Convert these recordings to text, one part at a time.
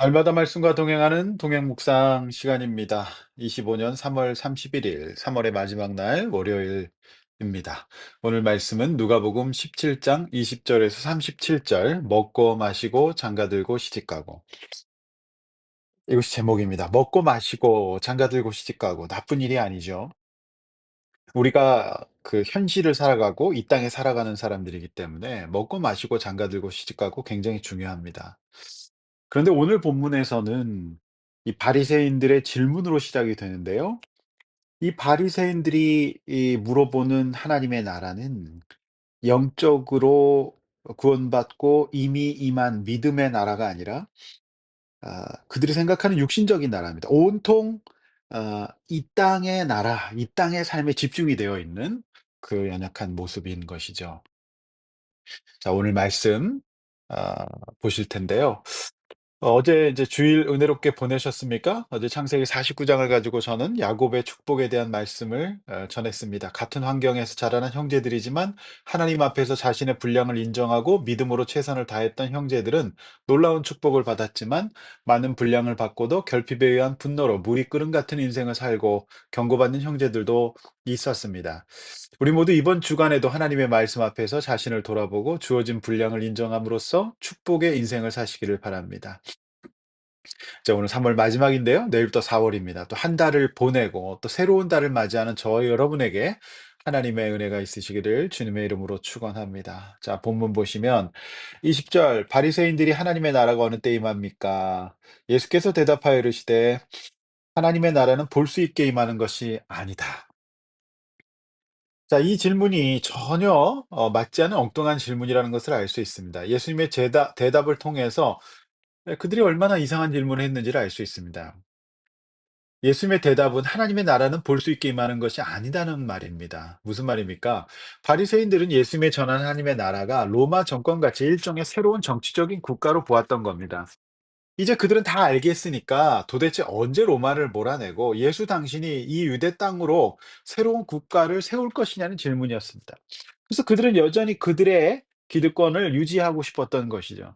날마다 말씀과 동행하는 동행 묵상 시간입니다. 25년 3월 31일, 3월의 마지막 날 월요일입니다. 오늘 말씀은 누가복음 17장 20절에서 37절, 먹고 마시고 장가들고 시집가고. 이것이 제목입니다. 먹고 마시고 장가들고 시집가고 나쁜 일이 아니죠. 우리가 그 현실을 살아가고 이 땅에 살아가는 사람들이기 때문에 먹고 마시고 장가들고 시집가고 굉장히 중요합니다. 그런데 오늘 본문에서는 이 바리새인들의 질문으로 시작이 되는데요. 이 바리새인들이 물어보는 하나님의 나라는 영적으로 구원받고 이미 임한 믿음의 나라가 아니라 그들이 생각하는 육신적인 나라입니다. 온통 이 땅의 나라, 이 땅의 삶에 집중이 되어 있는 그 연약한 모습인 것이죠. 자, 오늘 말씀 아 보실 텐데요. 어제 이제 주일 은혜롭게 보내셨습니까? 어제 창세기 49 장을 가지고 저는 야곱의 축복에 대한 말씀을 전했습니다. 같은 환경에서 자라는 형제들이지만 하나님 앞에서 자신의 분량을 인정하고 믿음으로 최선을 다했던 형제들은 놀라운 축복을 받았지만 많은 분량을 받고도 결핍에 의한 분노로 물이 끓음 같은 인생을 살고 경고받는 형제들도 있었습니다. 우리 모두 이번 주간에도 하나님의 말씀 앞에서 자신을 돌아보고 주어진 분량을 인정함으로써 축복의 인생을 사시기를 바랍니다. 자, 오늘 3월 마지막인데요. 내일부터 4월입니다. 또 한 달을 보내고 또 새로운 달을 맞이하는 저와 여러분에게 하나님의 은혜가 있으시기를 주님의 이름으로 축원합니다. 자, 본문 보시면 20절 바리새인들이 하나님의 나라가 어느 때 임합니까? 예수께서 대답하여 이르시되 하나님의 나라는 볼 수 있게 임하는 것이 아니다. 자, 이 질문이 전혀 맞지 않은 엉뚱한 질문이라는 것을 알 수 있습니다. 예수님의 대답을 통해서 그들이 얼마나 이상한 질문을 했는지를 알 수 있습니다. 예수님의 대답은 하나님의 나라는 볼 수 있게 임하는 것이 아니다는 말입니다. 무슨 말입니까? 바리새인들은 예수님의 전한 하나님의 나라가 로마 정권같이 일종의 새로운 정치적인 국가로 보았던 겁니다. 이제 그들은 다 알겠으니까 도대체 언제 로마를 몰아내고 예수 당신이 이 유대 땅으로 새로운 국가를 세울 것이냐는 질문이었습니다. 그래서 그들은 여전히 그들의 기득권을 유지하고 싶었던 것이죠.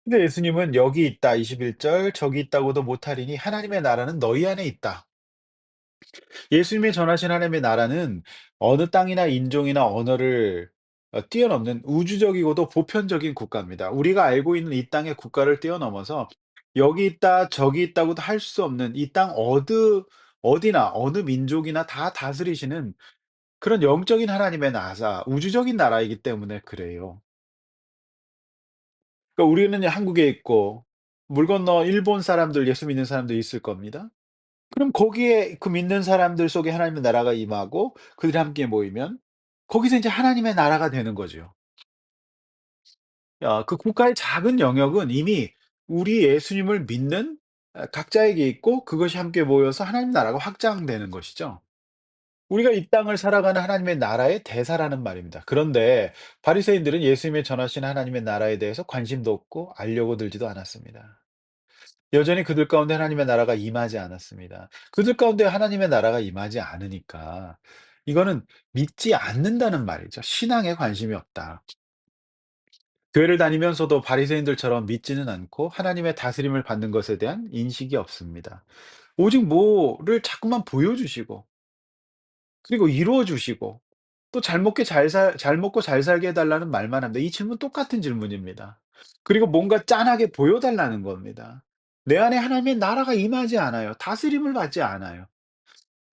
근데 예수님은 여기 있다, 21절, 저기 있다고도 못하리니 하나님의 나라는 너희 안에 있다. 예수님이 전하신 하나님의 나라는 어느 땅이나 인종이나 언어를 뛰어넘는 우주적이고도 보편적인 국가입니다. 우리가 알고 있는 이 땅의 국가를 뛰어넘어서 여기 있다, 저기 있다고도 할 수 없는 이 땅 어디나 어느 민족이나 다 다스리시는 그런 영적인 하나님의 나라, 우주적인 나라이기 때문에 그래요. 그러니까 우리는 한국에 있고 물 건너 일본 사람들, 예수 믿는 사람도 있을 겁니다. 그럼 거기에 그 믿는 사람들 속에 하나님의 나라가 임하고 그들이 함께 모이면 거기서 인제 하나님의 나라가 되는 거죠. 그 국가의 작은 영역은 이미 우리 예수님을 믿는 각자에게 있고 그것이 함께 모여서 하나님 나라가 확장되는 것이죠. 우리가 이 땅을 살아가는 하나님의 나라의 대사라는 말입니다. 그런데 바리새인들은 예수님이 전하신 하나님의 나라에 대해서 관심도 없고 알려고 들지도 않았습니다. 여전히 그들 가운데 하나님의 나라가 임하지 않았습니다. 그들 가운데 하나님의 나라가 임하지 않으니까 이거는 믿지 않는다는 말이죠. 신앙에 관심이 없다. 교회를 다니면서도 바리새인들처럼 믿지는 않고 하나님의 다스림을 받는 것에 대한 인식이 없습니다. 오직 뭐를 자꾸만 보여주시고 그리고 이루어 주시고 또 잘 먹고 잘 살게 해 달라는 말만 합니다. 이 질문 똑같은 질문입니다. 그리고 뭔가 짠하게 보여 달라는 겁니다. 내 안에 하나님의 나라가 임하지 않아요. 다스림을 받지 않아요.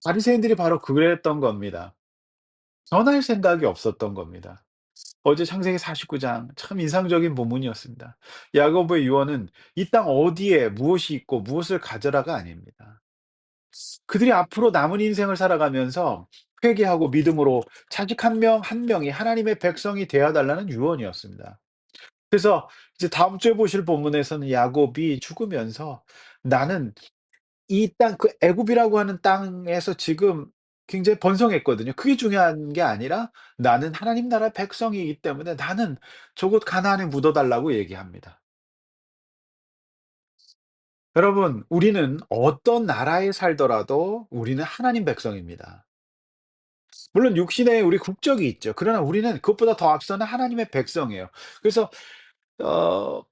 바리새인들이 바로 그랬던 겁니다. 변할 생각이 없었던 겁니다. 어제 창세기 49장 참 인상적인 본문이었습니다. 야고보의 유언은 이 땅 어디에 무엇이 있고 무엇을 가져라가 아닙니다. 그들이 앞으로 남은 인생을 살아가면서 회개하고 믿음으로 자식 한 명 한 명이 하나님의 백성이 되어 달라는 유언이었습니다. 그래서 이제 다음 주에 보실 본문에서는 야곱이 죽으면서 나는 이 땅 그 애굽이라고 하는 땅에서 지금 굉장히 번성했거든요. 그게 중요한 게 아니라 나는 하나님 나라의 백성이기 때문에 나는 조국 가나안에 묻어 달라고 얘기합니다. 여러분, 우리는 어떤 나라에 살더라도 우리는 하나님 백성입니다. 물론 육신에 우리 국적이 있죠. 그러나 우리는 그것보다 더 앞서는 하나님의 백성이에요. 그래서 어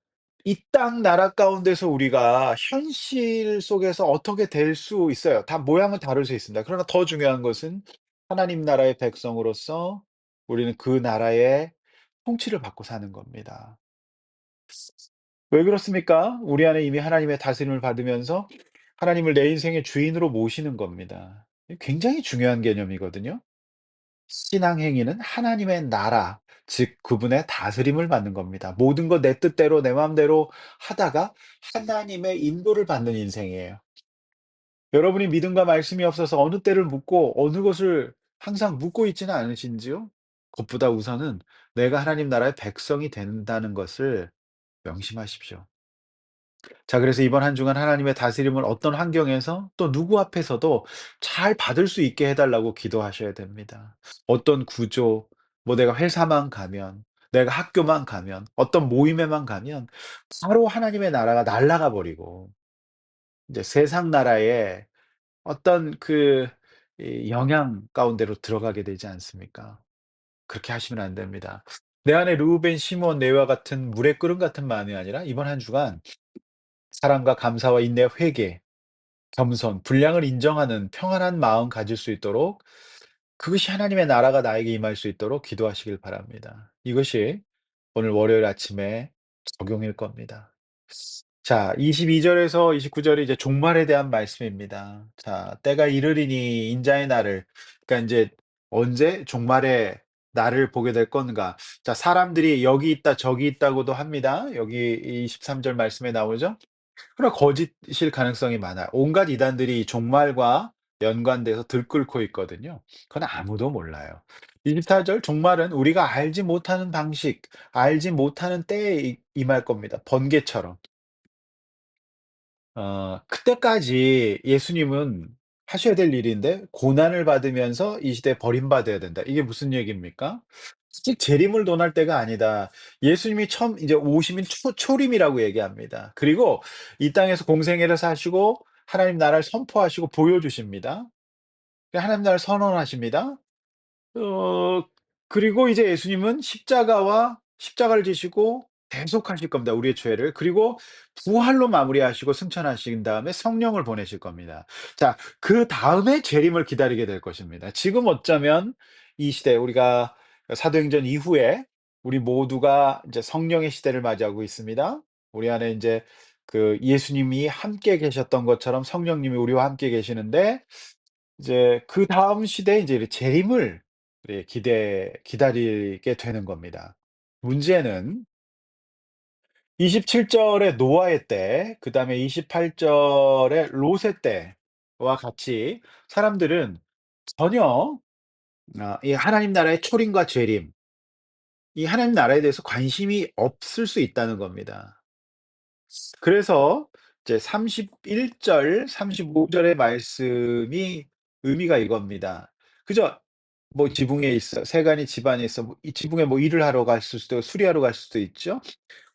이 땅 나라 가운데서 우리가 현실 속에서 어떻게 될 수 있어요. 다 모양은 다를 수 있습니다. 그러나 더 중요한 것은 하나님 나라의 백성으로서 우리는 그 나라의 통치를 받고 사는 겁니다. 왜 그렇습니까? 우리 안에 이미 하나님의 다스림을 받으면서 하나님을 내 인생의 주인으로 모시는 겁니다. 굉장히 중요한 개념이거든요. 신앙 행위는 하나님의 나라, 즉 그분의 다스림을 받는 겁니다. 모든 것 내 뜻대로 내 마음대로 하다가 하나님의 인도를 받는 인생이에요. 여러분이 믿음과 말씀이 없어서 어느 때를 묻고 어느 것을 항상 묻고 있지는 않으신지요? 그것보다 우선은 내가 하나님 나라의 백성이 된다는 것을 명심하십시오. 자, 그래서 이번 한 주간 하나님의 다스림을 어떤 환경에서 또 누구 앞에서도 잘 받을 수 있게 해 달라고 기도하셔야 됩니다. 어떤 구조, 뭐 내가 회사만 가면, 내가 학교만 가면, 어떤 모임에만 가면 바로 하나님의 나라가 날아가 버리고 이제 세상 나라의 어떤 이 영향 가운데로 들어가게 되지 않습니까? 그렇게 하시면 안 됩니다. 내 안에 르우벤, 시몬, 레위와 같은 물의 끓음 같은 마음이 아니라 이번 한 주간 사랑과 감사와 인내, 회개, 겸손, 분량을 인정하는 평안한 마음 가질 수 있도록 그것이 하나님의 나라가 나에게 임할 수 있도록 기도하시길 바랍니다. 이것이 오늘 월요일 아침에 적용일 겁니다. 자, 22 절에서 29 절이 이제 종말에 대한 말씀입니다. 자, 때가 이르리니 인자의 날을, 그러니까 인제 언제 종말의 날을 보게 될 건가. 자, 사람들이 여기 있다 저기 있다고도 합니다. 여기 23절 말씀에 나오죠. 그러나 거짓일 가능성이 많아요. 온갖 이단들이 종말과 연관돼서 들끓고 있거든요. 그건 아무도 몰라요. 24절 종말은 우리가 알지 못하는 방식, 알지 못하는 때에 임할 겁니다. 번개처럼. 그때까지 예수님은 하셔야 될 일인데 고난을 받으면서 이 시대에 버림받아야 된다. 이게 무슨 얘기입니까? 아직 재림을 논할 때가 아니다. 예수님이 처음 이제 오심인 초림이라고 얘기합니다. 그리고 이 땅에서 공생애를 사시고 하나님 나라를 선포하시고 보여주십니다. 하나님 나라를 선언하십니다. 어 그리고 이제 예수님은 십자가를 지시고 대속하실 겁니다, 우리의 죄를. 그리고 부활로 마무리하시고 승천하신 다음에 성령을 보내실 겁니다. 자, 그다음에 재림을 기다리게 될 것입니다. 지금 어쩌면 이 시대 우리가 사도행전 이후에 우리 모두가 이제 성령의 시대를 맞이하고 있습니다. 우리 안에 인제 예수님이 함께 계셨던 것처럼 성령님이 우리와 함께 계시는데 이제 그다음 시대에 이제 재림을 기다리게 되는 겁니다. 문제는 27 절의 노아의 때 그다음에 28 절의 롯의 때와 같이 사람들은 전혀 이 하나님 나라의 초림과 재림, 이 하나님 나라에 대해서 관심이 없을 수 있다는 겁니다. 그래서 이제 31 절, 35 절의 말씀이 의미가 이겁니다. 그저 뭐 지붕에 있어 세간이 집안에 있어 뭐 이 지붕에 뭐 일을 하러 갔을 수도 수리하러 갔을 수도 있죠.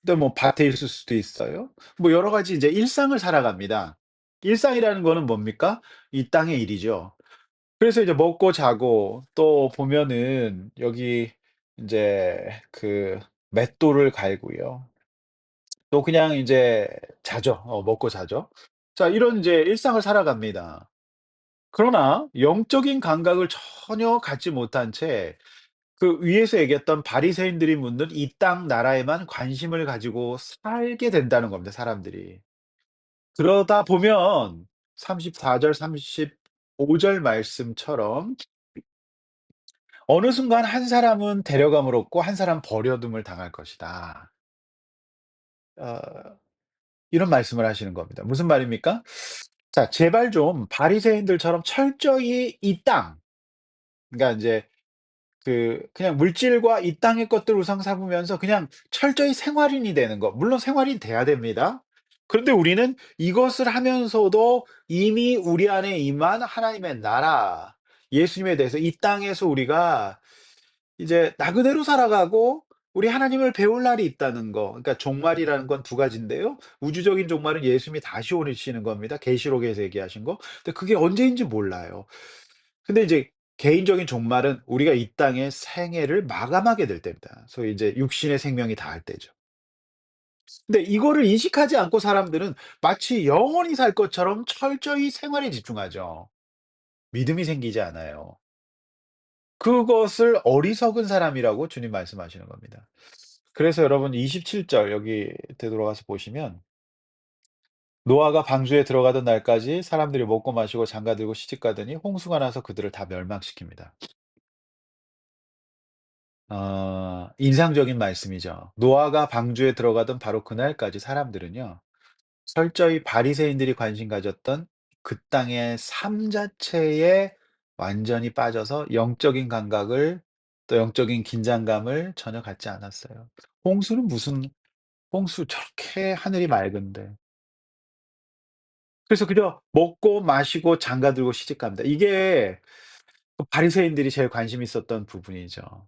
그다음에 뭐 밭에 있을 수도 있어요. 뭐 여러 가지 이제 일상을 살아갑니다. 일상이라는 거는 뭡니까? 이 땅의 일이죠. 그래서 이제 먹고 자고 또 보면은 여기 인제 맷돌을 갈고요. 또 그냥 이제 자죠. 먹고 자죠. 자, 이런 이제 일상을 살아갑니다. 그러나 영적인 감각을 전혀 갖지 못한 채 위에서 얘기했던 바리새인들이 묻는 이 땅 나라에만 관심을 가지고 살게 된다는 겁니다, 사람들이. 그러다 보면 34절 35절 말씀처럼 어느 순간 한 사람은 데려감을 얻고 한 사람은 버려둠을 당할 것이다. 어 이런 말씀을 하시는 겁니다. 무슨 말입니까? 자, 제발 좀 바리새인들처럼 철저히 이 땅, 그러니까 인제 그냥 물질과 이 땅의 것들을 우상 삼으면서 그냥 철저히 생활인이 되는 거. 물론 생활인이 돼야 됩니다. 그런데 우리는 이것을 하면서도 이미 우리 안에 임한 하나님의 나라, 예수님에 대해서 이 땅에서 우리가 이제 나그네로 살아가고 우리 하나님을 배울 날이 있다는 거. 그러니까 종말이라는 건 두 가지인데요. 우주적인 종말은 예수님이 다시 오시는 겁니다. 계시록에서 얘기하신 거. 근데 그게 언제인지 몰라요. 근데 이제 개인적인 종말은 우리가 이 땅의 생애를 마감하게 될 때입니다. 소위 이제 육신의 생명이 다할 때죠. 근데 이거를 인식하지 않고 사람들은 마치 영원히 살 것처럼 철저히 생활에 집중하죠. 믿음이 생기지 않아요. 그것을 어리석은 사람이라고 주님 말씀하시는 겁니다. 그래서 여러분 27절 여기 되돌아가서 보시면 노아가 방주에 들어가던 날까지 사람들이 먹고 마시고 장가들고 시집가더니 홍수가 나서 그들을 다 멸망시킵니다. 인상적인 말씀이죠. 노아가 방주에 들어가던 바로 그날까지 사람들은요. 철저히 바리새인들이 관심 가졌던 그 땅의 삶 자체에 완전히 빠져서 영적인 감각을 또 영적인 긴장감을 전혀 갖지 않았어요. 홍수는 무슨 홍수 저렇게 하늘이 맑은데. 그래서 그저 먹고 마시고 장가들고 시집갑니다. 이게 그 바리새인들이 제일 관심 있었던 부분이죠.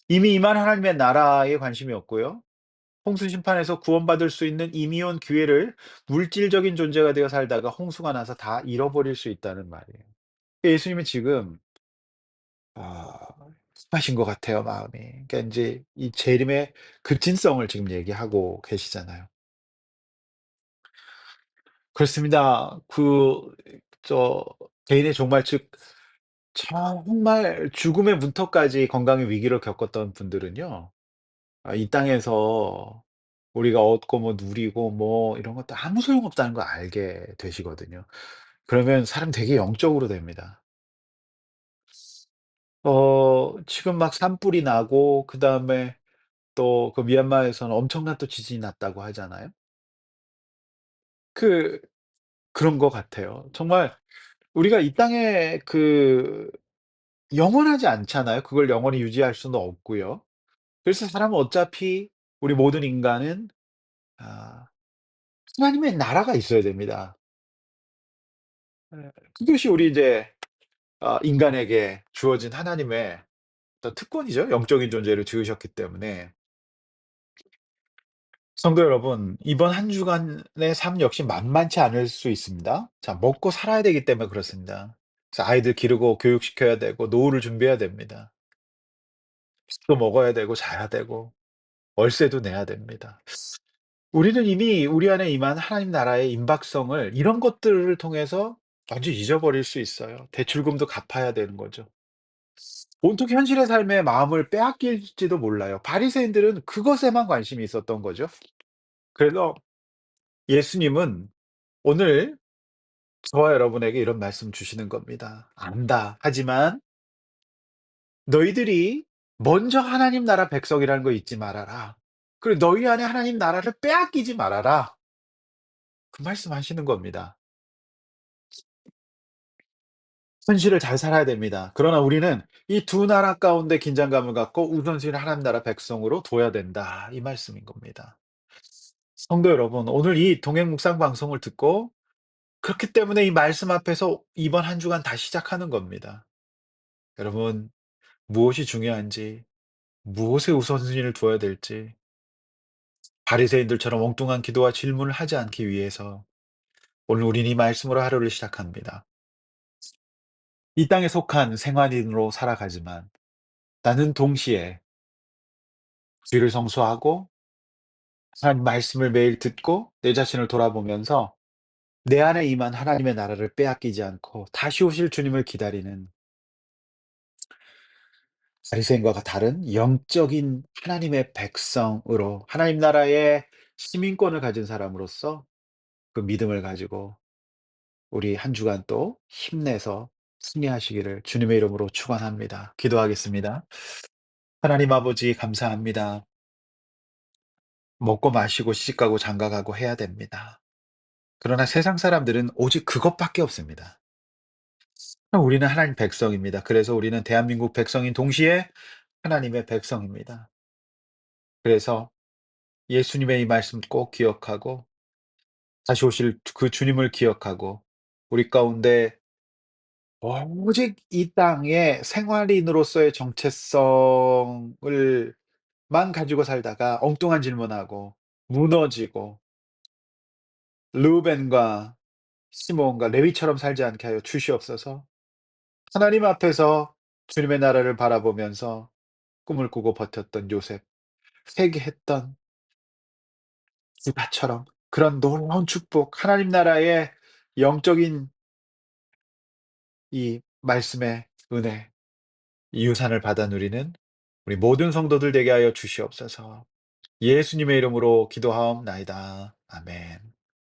이미 임한 하나님의 나라에 관심이 없고요. 홍수 심판에서 구원받을 수 있는 이미 온 기회를 물질적인 존재가 되어 살다가 홍수가 나서 다 잃어버릴 수 있다는 말이에요. 예수님은 지금 아 급하신 것 같아요 마음이. 그러니까 인제 이 재림의 급진성을 지금 얘기하고 계시잖아요. 그렇습니다. 개인의 종말 즉 정말 죽음의 문턱까지 건강의 위기를 겪었던 분들은요. 이 땅에서 우리가 얻고 뭐 누리고 뭐 이런 것도 아무 소용없다는 걸 알게 되시거든요. 그러면 사람 되게 영적으로 됩니다. 지금 막 산불이 나고 그다음에 또 그 미얀마에서는 엄청난 또 지진이 났다고 하잖아요. 그 그런 것 같아요. 정말 우리가 이 땅에 영원하지 않잖아요. 그걸 영원히 유지할 수는 없고요. 그래서 사람은 어차피 우리 모든 인간은 아 하나님의 나라가 있어야 됩니다. 예. 그것이 우리 이제 인간에게 주어진 하나님의 어떤 특권이죠. 영적인 존재를 지으셨기 때문에. 성도 여러분, 이번 한 주간의 삶 역시 만만치 않을 수 있습니다. 자, 먹고 살아야 되기 때문에 그렇습니다. 그래서 아이들 기르고 교육시켜야 되고 노후를 준비해야 됩니다. 밥도 먹어야 되고 자야 되고 월세도 내야 됩니다. 우리는 이미 우리 안에 임한 하나님 나라의 임박성을 이런 것들을 통해서 완전히 잊어버릴 수 있어요. 대출금도 갚아야 되는 거죠. 온통 현실의 삶에 마음을 빼앗길지도 몰라요. 바리새인들은 그것에만 관심이 있었던 거죠. 그래서 예수님은 오늘 저와 여러분에게 이런 말씀 주시는 겁니다. "안다. 하지만 너희들이 먼저 하나님 나라 백성이라는 거 잊지 말아라. 그리고 너희 안에 하나님 나라를 빼앗기지 말아라." 그 말씀하시는 겁니다. 현실을 잘 살아야 됩니다. 그러나 우리는 이 두 나라 가운데 긴장감을 갖고 우선순위를 하나님 나라 백성으로 둬야 된다. 이 말씀인 겁니다. 성도 여러분, 오늘 이 동행 묵상 방송을 듣고 그렇기 때문에 이 말씀 앞에서 이번 한 주간 다시 시작하는 겁니다. 여러분, 무엇이 중요한지, 무엇에 우선순위를 두어야 될지 바리새인들처럼 엉뚱한 기도와 질문을 하지 않기 위해서 오늘 우리는 이 말씀으로 하루를 시작합니다. 이 땅에 속한 생활인으로 살아가지만 나는 동시에 주일을 성수하고 하나님 말씀을 매일 듣고 내 자신을 돌아보면서 내 안에 임한 하나님의 나라를 빼앗기지 않고 다시 오실 주님을 기다리는 바리새인과 다른 영적인 하나님의 백성으로 하나님 나라의 시민권을 가진 사람으로서 그 믿음을 가지고 우리 한 주간 또 힘내서 승리하시기를 주님의 이름으로 축원합니다. 기도하겠습니다. 하나님 아버지 감사합니다. 먹고 마시고 시집가고 장가가고 해야 됩니다. 그러나 세상 사람들은 오직 그것밖에 없습니다. 우리는 하나님 백성입니다. 그래서 우리는 대한민국 백성인 동시에 하나님의 백성입니다. 그래서 예수님의 이 말씀 꼭 기억하고 다시 오실 그 주님을 기억하고 우리 가운데 오직 이 땅의 생활인으로서의 정체성을 만 가지고 살다가 엉뚱한 질문하고 무너지고 르우벤과 시몬과 레위처럼 살지 않게 하여 주시옵소서. 하나님 앞에서 주님의 나라를 바라보면서 꿈을 꾸고 버텼던 요셉, 회개했던 스바처럼 그런 놀라운 축복, 하나님 나라의 영적인 이 말씀의 은혜, 이 유산을 받아 누리는 우리 모든 성도들 되게 하여 주시옵소서. 예수님의 이름으로 기도하옵나이다. 아멘.